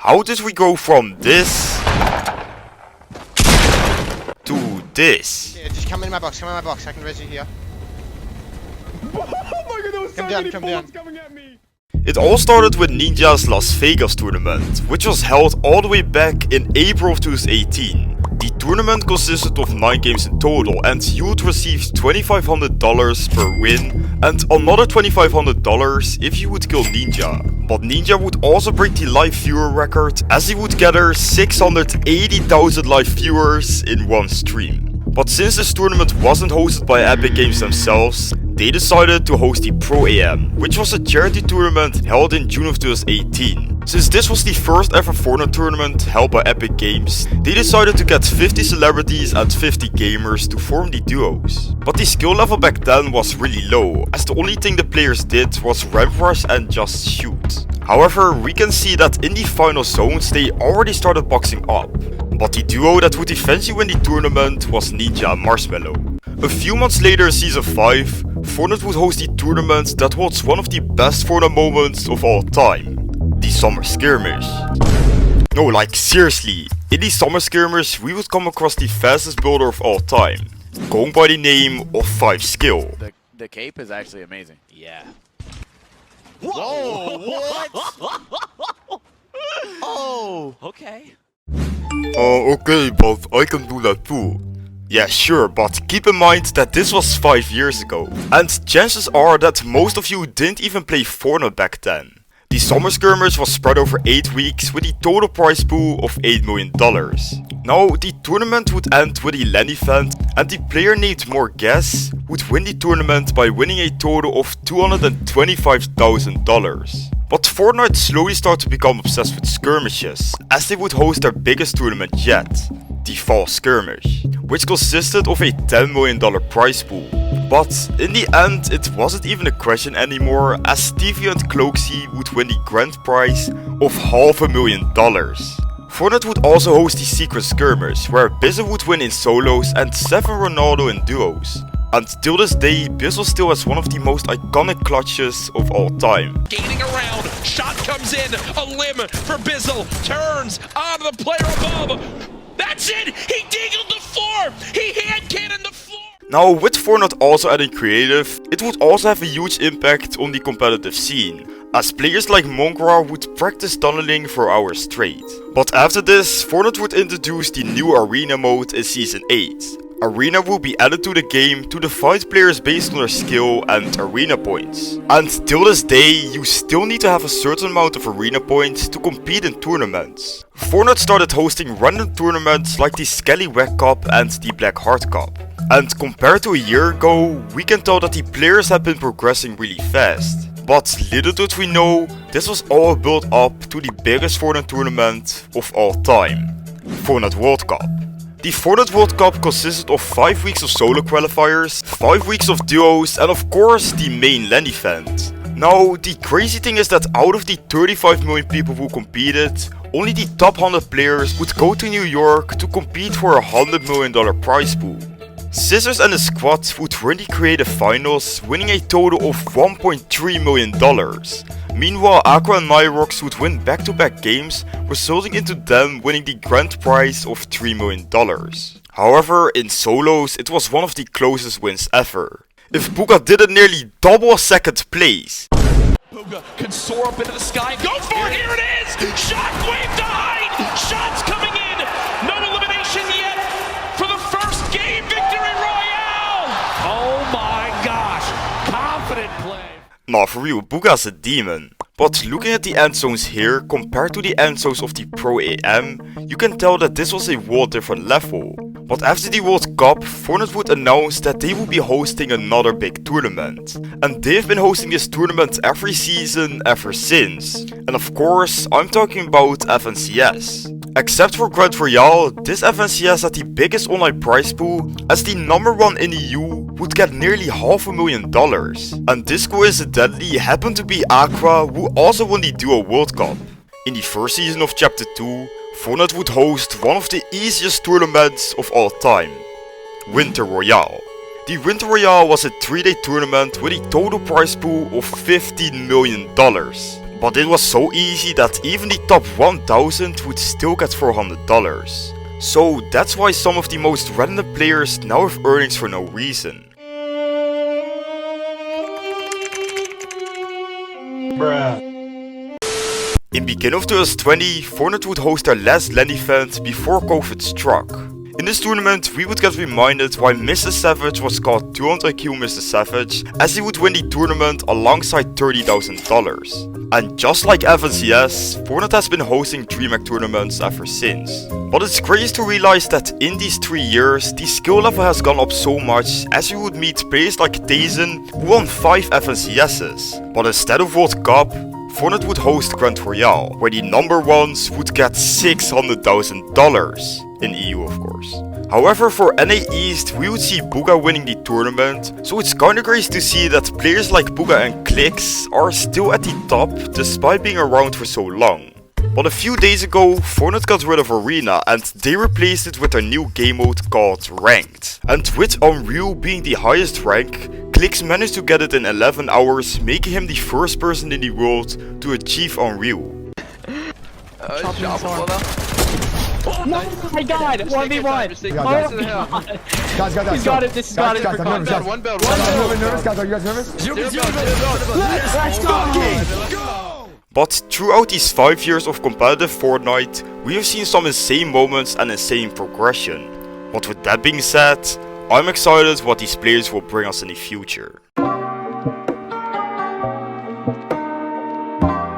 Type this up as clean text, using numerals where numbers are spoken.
How did we go from this to this? Yeah, just come in my box, I can res you here. Oh my god, there was so many bullets coming at me! It all started with Ninja's Las Vegas tournament, which was held all the way back in April of 2018. The tournament consisted of 9 games in total, and you would receive $2,500 per win and another $2,500 if you would kill Ninja. But Ninja would also break the live viewer record, as he would gather 680,000 live viewers in one stream. But since this tournament wasn't hosted by Epic Games themselves, they decided to host the Pro AM, which was a charity tournament held in June of 2018. Since this was the first ever Fortnite tournament held by Epic Games, they decided to get 50 celebrities and 50 gamers to form the duos. But the skill level back then was really low, as the only thing the players did was ramp rush and just shoot. However, we can see that in the final zones they already started boxing up. But the duo that would eventually win the tournament was Ninja and Marshmallow. A few months later in Season 5, Fortnite would host the tournament that holds one of the best Fortnite moments of all time. The Summer Skirmers. No, like seriously, in the Summer Skirmers we would come across the fastest builder of all time, going by the name of FiveSkill. The cape is actually amazing. Yeah. Whoa, what? Oh, okay. Okay, but I can do that too. Yeah, sure, but keep in mind that this was 5 years ago. And chances are that most of you didn't even play Fortnite back then. The Summer Skirmers was spread over 8 weeks with a total prize pool of $8 million. Now, the tournament would end with a LAN event, and the player named More Guess would win the tournament by winning a total of $225,000. But Fortnite slowly started to become obsessed with skirmishes, as they would host their biggest tournament yet, the Fall Skirmish, which consisted of a $10 million prize pool. But in the end it wasn't even a question anymore, as Stevie and Cloaksy would win the grand prize of $500,000. Fortnite would also host the Secret Skirmers, where Bizzle would win in solos and Seven Ronaldo in duos. And till this day, Bizzle still has one of the most iconic clutches of all time. Gaining around, shot comes in, a limb for Bizzle, turns on the player above. That's it! He dingled the floor! He hand cannoned the floor! Now, with Fortnite also adding creative, it would also have a huge impact on the competitive scene, as players like Mongra would practice tunneling for hours straight. But after this, Fortnite would introduce the new Arena mode in Season 8. Arena will be added to the game to divide players based on their skill and arena points. And till this day, you still need to have a certain amount of arena points to compete in tournaments. Fortnite started hosting random tournaments like the Scallywag Cup and the Black Heart Cup. And compared to a year ago, we can tell that the players have been progressing really fast. But little did we know, this was all built up to the biggest Fortnite tournament of all time, Fortnite World Cup. The Fortnite World Cup consisted of 5 weeks of solo qualifiers, 5 weeks of duos, and of course the main LAN event. Now, the crazy thing is that out of the 35 million people who competed, only the top 100 players would go to New York to compete for a $100 million prize pool. Scissors and his squad would win the creative finals, winning a total of $1.3 million. Meanwhile, Aqua and Nyrox would win back-to-back games, resulting into them winning the grand prize of $3 million. However, in solos, it was one of the closest wins ever. If Bugha didn't nearly double a second place. Bugha can soar up into the sky. Go for it! Here it is! Shockwave behind! Shots coming in! No elimination yet for the first game victory royale! Oh my gosh! Confident play. Nah, for real, Bugha's a demon. But looking at the end zones here, compared to the end zones of the Pro AM, you can tell that this was a whole different level. But after the World Cup, Fortnite would announce that they will be hosting another big tournament. And they've been hosting this tournament every season ever since. And of course, I'm talking about FNCS. Except for Grand Royale, this FNCS had the biggest online prize pool, as the #1 in the EU would get nearly $500,000. And this coincidentally happened to be Aqua, who also won the Duo World Cup. In the first season of Chapter 2, Fortnite would host one of the easiest tournaments of all time, Winter Royale. The Winter Royale was a 3-day tournament with a total prize pool of $15 million. But it was so easy that even the top 1000 would still get $400. So that's why some of the most random players now have earnings for no reason. In beginning of 2020, Fortnite would host their last LAN event before COVID struck. In this tournament, we would get reminded why Mr. Savage was called 200IQ Mr. Savage, as he would win the tournament alongside $30,000. And just like FNCS, Fortnite has been hosting DreamHack tournaments ever since. But it's crazy to realize that in these 3 years, the skill level has gone up so much, as you would meet players like Tazen, who won 5 FNCSs. But instead of World Cup, Fortnite would host Grand Royale, where the number ones would get $600,000, in EU of course. However, for NA East, we would see Bugha winning the tournament, so it's kinda crazy to see that players like Bugha and Clix are still at the top, despite being around for so long. But a few days ago, Fortnite got rid of Arena and they replaced it with their new game mode called Ranked. And with Unreal being the highest rank, Clix managed to get it in 11 hours, making him the first person in the world to achieve Unreal. Oh my god, 1v1! Oh my god! Guys, he's got it, this has got it for content. One build. Nervous, guys, are you guys nervous? Let's go! But throughout these 5 years of competitive Fortnite, we have seen some insane moments and insane progression. But with that being said, I'm excited what these players will bring us in the future.